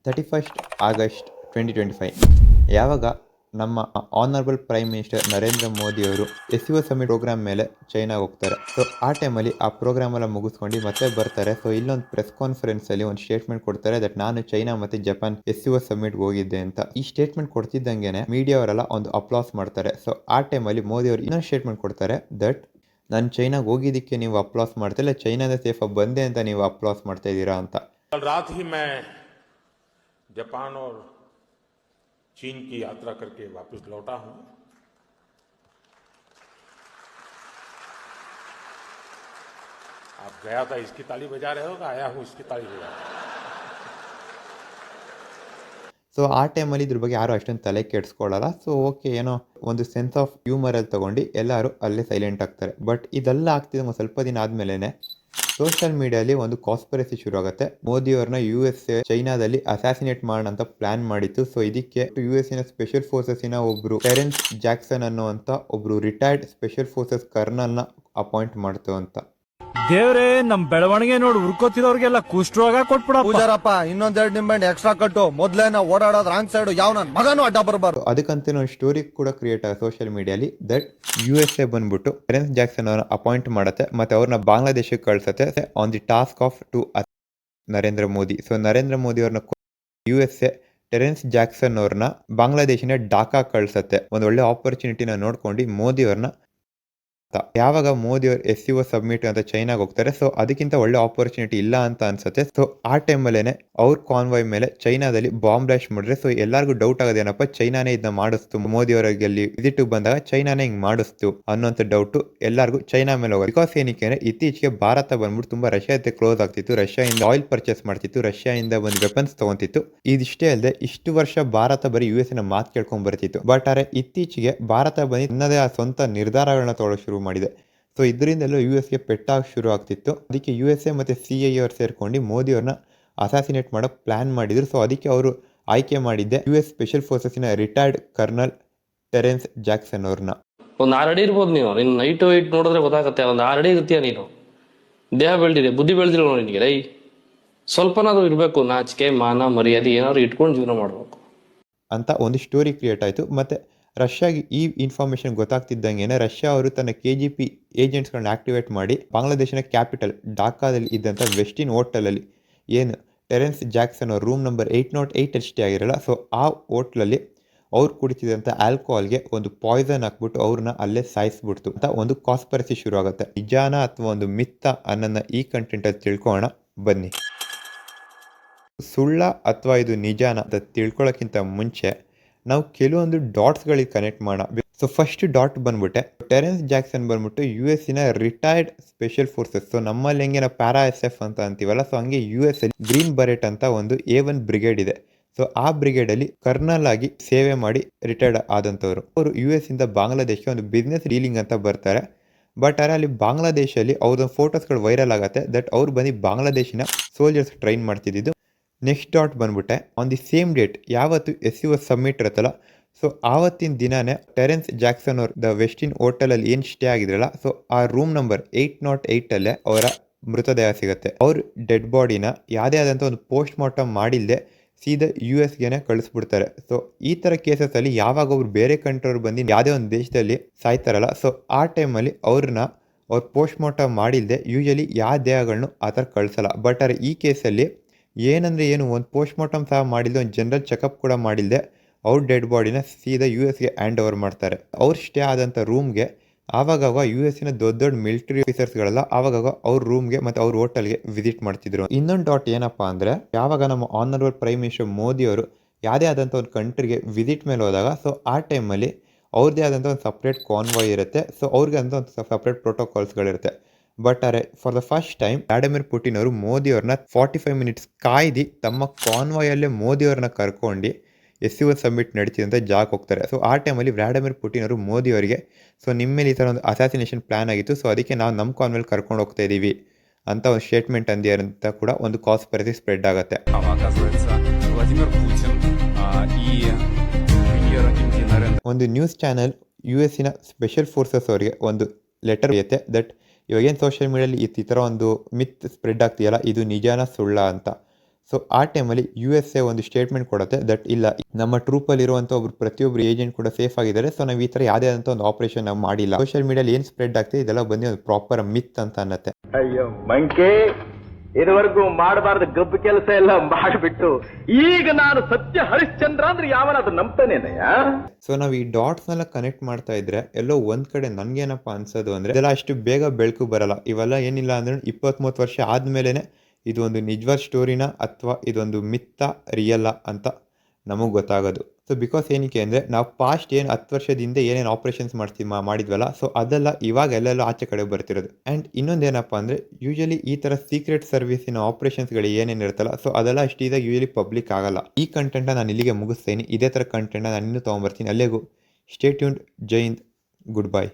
31st August 2025 ಯಾವಾಗ ನಮ್ಮ honourable prime minister Narendra Modi ಅವರು SCO ಸಮಿಟ್ ಪ್ರೋಗ್ರಾಮ್ ಮೇಲೆ ಚೈನಾಗೆ ಹೋಗ್ತಾರೆ. ಸೊ ಆ ಟೈಮಲ್ಲಿ ಆ ಪ್ರೋಗ್ರಾಮ್ ಎಲ್ಲ ಮುಗಿಸ್ಕೊಂಡು ಮತ್ತೆ ಬರ್ತಾರೆ. ಸೊ ಇಲ್ಲೊಂದು ಪ್ರೆಸ್ ಕಾನ್ಫರೆನ್ಸ್ ಅಲ್ಲಿ ಒಂದು ಸ್ಟೇಟ್ಮೆಂಟ್ ಕೊಡ್ತಾರೆ ದಟ್ ನಾನು ಚೈನಾ ಮತ್ತೆ ಜಪಾನ್ SCO ಸಮಿಟ್ ಹೋಗಿದ್ದೆ ಅಂತ. ಈ ಸ್ಟೇಟ್ಮೆಂಟ್ ಕೊಡ್ತಿದ್ದಂಗೆನೆ ಮೀಡಿಯಾ ಅವರೆಲ್ಲ ಒಂದು ಅಪ್ಲಾಸ್ ಮಾಡ್ತಾರೆ. ಸೊ ಆ ಟೈಮಲ್ಲಿ ಮೋದಿ ಅವರು ಇನ್ನೊಂದು ಸ್ಟೇಟ್ಮೆಂಟ್ ಕೊಡ್ತಾರೆ ದಟ್ ನಾನು ಚೈನಾಗೆ ಹೋಗಿದ್ದಕ್ಕೆ ನೀವು ಅಪ್ಲಾಸ್ ಮಾಡ್ತಿಲ್ಲ, ಚೈನಾದ ಸೇಫಾಗಿ ಬಂದೆ ಅಂತ ನೀವು ಅಪ್ಲಾಸ್ ಮಾಡ್ತಾ ಇದ್ದೀರಾ ಅಂತ. रात ही मैं जापान और चीन की यात्रा करके वापस लौटा हूं। आप गया था इसकी ताली बजा रहे हो, आया हूं इसकी ताली बजा रहे हो। ಸೊ ಆ ಟೈಮಲ್ಲಿ ಇದ್ರ ಬಗ್ಗೆ ಯಾರು ಅಷ್ಟೊಂದು ತಲೆ ಕೆಡಿಸ್ಕೊಳ್ಳಲ್ಲ. ಸೊ ಓಕೆ, ಏನೋ ಒಂದು ಸೆನ್ಸ್ ಆಫ್ ಹ್ಯೂಮರಲ್ಲಿ ತಗೊಂಡು ಎಲ್ಲರೂ ಅಲ್ಲೇ ಸೈಲೆಂಟ್ ಆಗ್ತಾರೆ. ಬಟ್ ಇದೆಲ್ಲ ಆಗ್ತಿದ್ದ ಒಂದು ಸ್ವಲ್ಪ ದಿನ ಆದಮೇಲೆ ಸೋಷಿಯಲ್ ಮೀಡಿಯಾಲಿ ಒಂದು ಕಾನ್ಸ್ಪಿರಸಿ ಶುರು ಆಗುತ್ತೆ. ಮೋದಿ ಅವ್ರನ್ನ USA ಚೈನಾದಲ್ಲಿ ಅಸಾಸಿನೇಟ್ ಮಾಡೋಣ ಅಂತ ಪ್ಲಾನ್ ಮಾಡಿತ್ತು. ಸೊ ಇದಕ್ಕೆ US ಸ್ಪೆಷಲ್ ಫೋರ್ಸಸ್ಸಿನ ಒಬ್ರು ಟೆರೆನ್ಸ್ ಜಾಕ್ಸನ್ ಅನ್ನುವಂಥ ಒಬ್ರು ರಿಟೈರ್ಡ್ ಸ್ಪೆಷಲ್ ಫೋರ್ಸಸ್ ಕರ್ನಲ್ನ ಅಪಾಯಿಂಟ್ ಮಾಡ್ತು ಅಂತ. ದೇವ್ರೇ, ನಮ್ ಬೆಳವಣಿಗೆ ನೋಡಿ ಉರ್ಕೋತಿರೋರ್ಗೆಲ್ಲ ಕುಷ್ಠರೋಗ ಕೊಟ್ಬಿಡ. ಪೂಜಾರಪ್ಪ, ಇನ್ನೊಂದೆರಡು ನಿಂಬೆಹಣ್ಣು ಎಕ್ಸ್ಟ್ರಾ ಕಟ್ಟು. ಮೊದ್ಲೇನ ಓಡಾಡೋದು ರಾಂಗ್ ಸೈಡ್, ಯಾವ ನನ್ ಮಗನೂ ಅಡ್ಡ ಬರಬಾರ್ದು. ಅದಕ್ಕಂತ ಒಂದು ಸ್ಟೋರಿ ಕೂಡ ಕ್ರಿಯೇಟ್ ಆಗುತ್ತೆ ಸೋಷಿಯಲ್ ಮೀಡಿಯಾಲಿ ದಟ್ USA ಬಂದ್ಬಿಟ್ಟು ಟೆರೆನ್ಸ್ ಜಾಕ್ಸನ್ ಅವ್ರನ್ನ ಅಪಾಯಿಂಟ್ ಮಾಡುತ್ತೆ ಮತ್ತೆ ಅವ್ರನ್ನ ಬಾಂಗ್ಲಾದೇಶಕ್ಕೆ ಕಳ್ಸುತ್ತೆ on the task of to Narendra Modi. So Narendra Modi ಅವ್ರನ್ನ USA ಟೆರೆನ್ಸ್ ಜಾಕ್ಸನ್ ಅವ್ರನ್ನ ಬಾಂಗ್ಲಾದೇಶಿನ ಢಾಕಾ ಕಳ್ಸತ್ತೆ. ಒಂದು ಒಳ್ಳೆ ಆಪರ್ಚುನಿಟಿನ ನೋಡ್ಕೊಂಡು ಮೋದಿ ಅವ್ರನ್ನ ಯಾವಾಗ ಮೋದಿ ಅವರು SCO ಸಬ್ಮಿಟ್ ಅಂತ ಚೈನಾಗೆ ಹೋಗ್ತಾರೆ. ಸೊ ಅದಕ್ಕಿಂತ ಒಳ್ಳೆ ಆಪರ್ಚುನಿಟಿ ಇಲ್ಲ ಅಂತ ಅನ್ಸುತ್ತೆ. ಸೊ ಆ ಟೈಮಲ್ಲೇನೆ ಅವ್ರ ಕಾನ್ವಾಯ್ ಮೇಲೆ ಚೈನಾದಲ್ಲಿ ಬಾಂಬ್ ಬ್ಲಾಸ್ಟ್ ಮಾಡಿದ್ರೆ ಸೊ ಎಲ್ಲರಿಗೂ ಡೌಟ್ ಆಗೋದೇನಪ್ಪ, ಚೈನಾನೇ ಇದನ್ನ ಮಾಡಿಸ್ತು, ಮೋದಿ ಅವರಿಗೆ ಅಲ್ಲಿ ವಿಸಿಟ್ ಬಂದಾಗ ಚೈನಾನೇ ಹಿಂಗ್ ಮಾಡಿಸ್ತು ಅನ್ನೋಂಥ ಡೌಟ್ ಎಲ್ಲರಿಗೂ ಚೈನಾ ಮೇಲೆ ಹೋಗೋದು. ಬಿಕಾಸ್ ಏನಕ್ಕೆ ಅಂದ್ರೆ ಇತ್ತೀಚೆಗೆ ಭಾರತ ಬಂದ್ಬಿಟ್ಟು ತುಂಬಾ ರಷ್ಯಾ ಜೊತೆ ಕ್ಲೋಸ್ ಆಗ್ತಿತ್ತು, ರಷ್ಯಾದಿಂದ ಆಯಿಲ್ ಪರ್ಚೇಸ್ ಮಾಡ್ತಿತ್ತು, ರಷ್ಯಾದಿಂದ ಒಂದು ವೆಪನ್ಸ್ ತಗೊಂತಿತ್ತು. ಇದಿಷ್ಟೇ ಅಲ್ಲದೆ ಇಷ್ಟು ವರ್ಷ ಭಾರತ ಬರೀ US ಮಾತು ಕೇಳ್ಕೊಂಡ್ ಬರ್ತಿತ್ತು. ಬಟ್ ಆದ್ರೆ ಇತ್ತೀಚೆಗೆ ಭಾರತ ಬಂದು ತನ್ನದೇ ಆ ಸ್ವಂತ ನಿರ್ಧಾರಗಳನ್ನ ತಗೊಳ್ಳೋ ಶುರು ಮಾಡಿದೆ. ಸೊ ಇದರಿಂದೆಲ್ಲ USಗೆ ಪೆಟ್ಟಾಗ ಶುರು ಆಗ್ತಿತ್ತು. ಅದಕ್ಕೆ USA ಮತ್ತೆ CIA ಅವ್ರು ಸೇರ್ಕೊಂಡು ಮೋದಿ ಅವ್ರನ್ನ ಅಸಾಸಿನೇಟ್ ಮಾಡೋಕೆ ಪ್ಲಾನ್ ಮಾಡಿದ್ರು. ಸೊ ಅದಕ್ಕೆ ಅವರು ಆಯ್ಕೆ ಮಾಡಿದ್ದೆ US ಸ್ಪೆಷಲ್ ಫೋರ್ಸಸ್ಸಿನ ರಿಟೈರ್ಡ್ ಕರ್ನಲ್ ಟೆರೆನ್ಸ್ ಜಾಕ್ಸನ್ ಅವ್ರನ್ನ. ಒಂದು 6 ಅಡಿ ಇರ್ಬೋದು ನೀವು, ನಿನ್ನ ನೈಟ್ ವೈಟ್ ನೋಡಿದ್ರೆ ಗೊತ್ತಾಗುತ್ತೆ. ಒಂದು 6 ಅಡಿ ಇರ್ತೀಯ ನೀನು, ದೇಹ ಬೆಳೆದಿದೆ, ಬುದ್ಧಿ ಬೆಳೆದಿಲ್ಲ ನೋಡಿ ನಿನಗೆ. ರೈ ಸ್ವಲ್ಪನಾದ್ರೂ ಇರಬೇಕು, ನಾಚಿಕೆ ಮಾನ ಮರ್ಯಾದೆ ಏನಾದ್ರು ಇಟ್ಕೊಂಡು ಜೀವನ ಮಾಡಬೇಕು ಅಂತ ಒಂದು ಸ್ಟೋರಿ ಕ್ರಿಯೇಟ್ ಆಯಿತು. ಮತ್ತು ರಷ್ಯಾಗೆ ಈ ಇನ್ಫಾರ್ಮೇಷನ್ ಗೊತ್ತಾಗ್ತಿದ್ದಂಗೆ ರಷ್ಯಾ ಅವರು ತನ್ನ KGB ಏಜೆಂಟ್ಸ್ಗಳನ್ನ ಆಕ್ಟಿವೇಟ್ ಮಾಡಿ ಬಾಂಗ್ಲಾದೇಶನ ಕ್ಯಾಪಿಟಲ್ ಢಾಕಾದಲ್ಲಿ ಇದ್ದಂಥ ವೆಸ್ಟಿನ್ ಹೋಟೆಲಲ್ಲಿ ಏನು ಟೆರೆನ್ಸ್ ಜಾಕ್ಸನ್ ಅವ್ರ ರೂಮ್ ನಂಬರ್ 808 ಅಷ್ಟೇ ಆಗಿರಲ್ಲ. ಸೊ ಆ ಹೋಟ್ಲಲ್ಲಿ ಅವ್ರು ಕುಡಿತಿದ್ದಂಥ ಆಲ್ಕೋಹಾಲ್ಗೆ ಒಂದು ಪಾಯ್ಸನ್ ಹಾಕ್ಬಿಟ್ಟು ಅವ್ರನ್ನ ಅಲ್ಲೇ ಸಾಯಿಸ್ಬಿಡ್ತು ಅಂತ ಒಂದು ಕಾನ್ಸ್ಪಿರಸಿ ಶುರು ಆಗುತ್ತೆ. ನಿಜಾನ ಅಥವಾ ಒಂದು ಮಿತ್ತ ಅನ್ನೋದನ್ನ ಈ ಕಂಟೆಂಟಲ್ಲಿ ತಿಳ್ಕೊಳ್ಳೋಣ ಬನ್ನಿ. ಸುಳ್ಳ ಅಥವಾ ಇದು ನಿಜಾನ ಅಂತ ತಿಳ್ಕೊಳ್ಳೋಕ್ಕಿಂತ ಮುಂಚೆ ನಾವು ಕೆಲವೊಂದು ಡಾಟ್ಸ್ಗಳಿಗೆ ಕನೆಕ್ಟ್ ಮಾಡೋಣ. ಸೊ ಫಸ್ಟ್ ಡಾಟ್ ಬಂದ್ಬಿಟ್ಟೆ ಟೆರೆನ್ಸ್ ಜಾಕ್ಸನ್ ಬಂದ್ಬಿಟ್ಟು US retired special forces. So ನಮ್ಮಲ್ಲಿ ಹೆಂಗೆ ನಾವು ಪ್ಯಾರಾ SF ಅಂತ ಅಂತೀವಲ್ಲ, ಸೊ ಹಂಗೆ US ಅಲ್ಲಿ ಗ್ರೀನ್ ಬರೆಟ್ ಅಂತ ಒಂದು A1 ಬ್ರಿಗೇಡ್ ಇದೆ. ಸೊ ಆ ಬ್ರಿಗೇಡಲ್ಲಿ ಕರ್ನಲ್ ಆಗಿ ಸೇವೆ ಮಾಡಿ ರಿಟೈರ್ಡ್ ಆದಂಥವ್ರು. ಅವರು US ಇಂದ ಬಾಂಗ್ಲಾದೇಶಕ್ಕೆ ಒಂದು ಬಿಸ್ನೆಸ್ ಡೀಲಿಂಗ್ ಅಂತ ಬರ್ತಾರೆ. ಬಟ್ ಅಲ್ಲಿ ಬಾಂಗ್ಲಾದೇಶಲ್ಲಿ ಅವ್ರದ್ದು ಫೋಟೋಸ್ಗಳು ವೈರಲ್ ಆಗುತ್ತೆ ದಟ್ ಅವ್ರು ಬಂದು ಬಾಂಗ್ಲಾದೇಶಿನ ಸೋಲ್ಜರ್ಸ್ ಟ್ರೈನ್ ಮಾಡ್ತಿದ್ದು. ನೆಕ್ಸ್ಟ್ ಡಾಟ್ ಬಂದ್ಬಿಟ್ಟೆ ಆನ್ ದಿ ಸೇಮ್ ಡೇಟ್ ಯಾವತ್ತು SCO ಸಬ್ಮಿಟ್ ಇರುತ್ತಲ್ಲ, ಸೊ ಆವತ್ತಿನ ದಿನಾನೇ ಟೆರೆನ್ಸ್ ಜಾಕ್ಸನ್ ಅವ್ರ ದ ವೆಸ್ಟಿನ್ ಹೋಟೆಲಲ್ಲಿ ಏನು ಸ್ಟೇ ಆಗಿದ್ರಲ್ಲ, ಸೊ ಆ ರೂಮ್ ನಂಬರ್ 808 ಅವರ ಮೃತದೇಹ ಸಿಗುತ್ತೆ. ಅವ್ರ ಡೆಡ್ ಬಾಡಿನ ಯಾವುದೇ ಆದಂಥ ಒಂದು ಪೋಸ್ಟ್ ಮಾರ್ಟಮ್ ಮಾಡಿಲ್ಲದೆ ಸೀದಾ USಗೆ ಕಳಿಸ್ಬಿಡ್ತಾರೆ. ಸೊ ಈ ಥರ ಕೇಸಸಲ್ಲಿ ಯಾವಾಗ ಅವ್ರು ಬೇರೆ ಕಂಟ್ರಿಯವ್ರು ಬಂದು ಯಾವುದೇ ಒಂದು ದೇಶದಲ್ಲಿ ಸಾಯ್ತಾರಲ್ಲ, ಸೊ ಆ ಟೈಮಲ್ಲಿ ಅವ್ರನ್ನ ಪೋಸ್ಟ್ ಮಾರ್ಟಮ್ ಮಾಡಿಲ್ಲದೆ ಯೂಶಲಿ ಯಾವ ದೇಹಗಳನ್ನು ಆ ಥರ ಕಳಿಸಲ್ಲ. ಬಟ್ ಆದರೆ ಈ ಕೇಸಲ್ಲಿ ಏನಂದರೆ ಒಂದು ಪೋಸ್ಟ್ ಮಾರ್ಟಮ್ ಸಹ ಮಾಡಿಲ್ಲದೆ, ಒಂದು ಜನರಲ್ ಚೆಕಪ್ ಕೂಡ ಮಾಡಿಲ್ಲದೆ ಅವ್ರ ಡೆಡ್ ಬಾಡಿನ ಸೀದಾ US ಹ್ಯಾಂಡ್ ಓವರ್ ಮಾಡ್ತಾರೆ. ಅವ್ರು ಸ್ಟೇ ಆದಂಥ ರೂಮ್ಗೆ ಆವಾಗವಾಗ US ದೊಡ್ಡ ದೊಡ್ಡ ಮಿಲಿಟರಿ ಆಫೀಸರ್ಸ್ಗಳೆಲ್ಲ ಆವಾಗವಾಗ ಅವ್ರ ರೂಮ್ಗೆ ಮತ್ತು ಅವ್ರ ಹೋಟೆಲ್ಗೆ ವಿಸಿಟ್ ಮಾಡ್ತಿದ್ರು. ಇನ್ನೊಂದು ಡಾಟ್ ಏನಪ್ಪ ಅಂದರೆ ಯಾವಾಗ ನಮ್ಮ ಆನರಬಲ್ ಪ್ರೈಮ್ ಮಿನಿಸ್ಟರ್ ಮೋದಿ ಅವರು ಯಾವುದೇ ಆದಂಥ ಒಂದು ಕಂಟ್ರಿಗೆ ವಿಸಿಟ್ ಮೇಲೆ ಹೋದಾಗ, ಸೊ ಆ ಟೈಮಲ್ಲಿ ಅವ್ರದ್ದೇ ಆದಂಥ ಒಂದು ಸಪ್ರೇಟ್ ಕಾನ್ವಾಯ್ ಇರುತ್ತೆ. ಸೊ ಅವ್ರಿಗೆ ಅಂತ ಒಂದು ಸಪ್ರೇಟ್ ಪ್ರೋಟೋಕಾಲ್ಸ್ಗಳಿರುತ್ತೆ. ಬಟ್ ಅರೆ for the first time Vladimir Putin ಅವರು ಮೋದಿ ಅವ್ರನ್ನ 45 ಮಿನಿಟ್ಸ್ ಕಾಯ್ದು ತಮ್ಮ ಕಾನ್ವಾಯಲ್ಲೇ ಮೋದಿ ಅವ್ರನ್ನ ಕರ್ಕೊಂಡು SCO ಸಬ್ಮಿಟ್ ನಡೀತಿದ್ದಂಥ ಜಾಗಕ್ಕೆ ಹೋಗ್ತಾರೆ. ಸೊ ಆ ಟೈಮಲ್ಲಿ ವ್ಲಾಡಿಮಿರ್ ಪುಟಿನ್ ಅವರು ಮೋದಿ ಅವರಿಗೆ ಸೊ ನಿಮ್ಮ ಮೇಲೆ ಈ ಥರ ಒಂದು ಅಸಾಸಿನೇಷನ್ ಪ್ಲಾನ್ ಆಗಿತ್ತು, ಸೊ ಅದಕ್ಕೆ ನಾವು ನಮ್ಮ ಕಾನ್ವಾಯಲ್ಲಿ ಕರ್ಕೊಂಡು ಹೋಗ್ತಾ ಇದ್ದೀವಿ ಅಂತ ಒಂದು ಸ್ಟೇಟ್ಮೆಂಟ್ ಅಂದಿರಂತ ಕೂಡ ಒಂದು ಕಾನ್ಸ್ಪಿರಸಿ ಸ್ಪ್ರೆಡ್ ಆಗುತ್ತೆ. ಒಂದು news channel US special forces ಅವರಿಗೆ ಒಂದು ಲೆಟರ್ ಬರೆಯುತ್ತೆ ದಟ್ ಇವಾಗೇನು ಸೋಷಿಯಲ್ ಮೀಡಿಯಲ್ಲಿ ಈ ಥರ ಒಂದು ಮಿತ್ ಸ್ಪ್ರೆಡ್ ಆಗ್ತೀಯಲ್ಲ, ಇದು ನಿಜಾನ ಸುಳ್ಳ ಅಂತ. ಸೊ ಆ ಟೈಮಲ್ಲಿ USA ಒಂದು ಸ್ಟೇಟ್ಮೆಂಟ್ ಕೊಡುತ್ತೆ ದಟ್ ಇಲ್ಲ, ನಮ್ಮ ಟ್ರೂಪಲ್ಲಿರುವಂಥ ಪ್ರತಿಯೊಬ್ಬರು ಏಜೆಂಟ್ ಕೂಡ ಸೇಫ್ ಆಗಿದ್ದಾರೆ. ಸೊ ನಾವು ಈ ಥರ ಯಾವುದೇ ಆದಂಥ ಒಂದು ಆಪರೇಷನ್ ನಾವು ಮಾಡಿಲ್ಲ. ಸೋಷಿಯಲ್ ಮೀಡಿಯಲ್ಲಿ ಏನು ಸ್ಪ್ರೆಡ್ ಆಗ್ತಿದೆ ಇದೆಲ್ಲ ಬಂದು ಒಂದು ಪ್ರಾಪರ್ ಮಿತ್ ಅಂತ ಅನ್ನತ್ತೆ. ಅಯ್ಯೋ ಮಂಕೆ, ಇದುವರೆಗೂ ಮಾಡಬಾರ್ದು ಗಬ್ಬು ಕೆಲಸ ಎಲ್ಲ ಮಾಡಿಬಿಟ್ಟು ಈಗ ನಾನು ಸತ್ಯ ಹರಿಶ್ಚಂದ್ರ ಅಂದ್ರೆ ಯಾವನಾದ್ರೂ ನಂಬ್ತಾನೇನಯ್ಯ? ಸೊ ನಾವು ಈ ಡಾಟ್ಸ್ನೆಲ್ಲ ಕನೆಕ್ಟ್ ಮಾಡ್ತಾ ಇದ್ರೆ ಎಲ್ಲೋ ಒಂದ್ ಕಡೆ ನನ್ಗೇನಪ್ಪ ಅನ್ಸೋದು ಅಂದ್ರೆ ಇದೆಲ್ಲ ಅಷ್ಟು ಬೇಗ ಬೆಳಕು ಬರಲ್ಲ. ಇವೆಲ್ಲ ಏನಿಲ್ಲ ಅಂದ್ರೆ 20-30 ವರ್ಷ ಆದ್ಮೇಲೆನೆ ಇದು ಒಂದು ನಿಜವಾದ ಸ್ಟೋರಿನ ಅಥವಾ ಇದೊಂದು ಮಿತ್ತ ರಿಯಲ್ಲ ಅಂತ ನಮಗೆ ಗೊತ್ತಾಗೋದು. ಸೊ ಬಿಕಾಸ್ ಏನಕ್ಕೆ ಅಂದರೆ ನಾವು ಪಾಸ್ಟ್ ಏನು 10 ವರ್ಷದಿಂದ ಏನೇನು ಆಪ್ರೇಷನ್ಸ್ ಮಾಡಿದ್ವಲ್ಲ, ಸೊ ಅದೆಲ್ಲ ಇವಾಗ ಎಲ್ಲೆಲ್ಲ ಆಚೆ ಕಡೆ ಬರ್ತಿರೋದು. ಆ್ಯಂಡ್ ಇನ್ನೊಂದೇನಪ್ಪ ಅಂದರೆ ಯೂಶಲಿ ಈ ಥರ ಸೀಕ್ರೆಟ್ ಸರ್ವಿಸಿನ ಆಪ್ರೇಷನ್ಸ್ಗಳು ಏನೇನು ಇರುತ್ತಲ್ಲ, ಸೊ ಅದೆಲ್ಲ ಅಷ್ಟು ಇದಾಗ ಯೂಶಲಿ ಪಬ್ಲಿಕ್ ಆಗಲ್ಲ. ಈ ಕಂಟೆಂಟ್ನ ನಾನು ಇಲ್ಲಿಗೆ ಮುಗಿಸ್ತೀನಿ. ಇದೇ ಥರ ಕಂಟೆಂಟ್ನ ನಾನು ಇನ್ನೂ ತೊಗೊಂಬರ್ತೀನಿ. ಅಲ್ಲಿಗೂ ಸ್ಟೇ ಟ್ಯೂನ್ಡ್. ಜೈ ಹಿಂದ್, ಗುಡ್ ಬೈ.